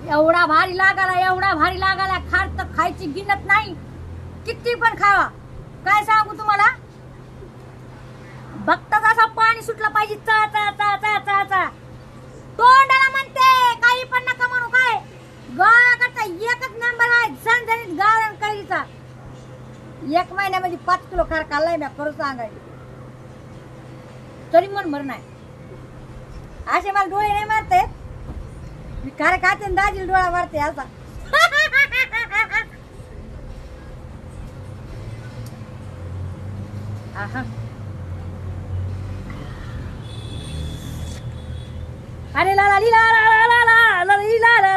एवढा भारी लागाला, एवढा भारी लागाला, खार तर खायची गिनत नाही, किती पण खावा. काय सांगू तुम्हाला, बघताच असं पाणी सुटलं पाहिजे, चा चा चा चा चा चा. तोंडाला म्हणते काही पण नका म्हणू. काय गाळा करता एकच नंबर आहे, झणझणीत गाळण कैरीचा. 1 महिन्यामध्ये 5 किलो खार खाल्लाय मी, खरं सांगायचं तरी मन भर नाही. असे मला डोळे नाही मारते, मी खार खाते आणि दाजीला डोळा मारते असा. आहा. अरे ला ला ली ला ला ला ला ला ला ली ला ला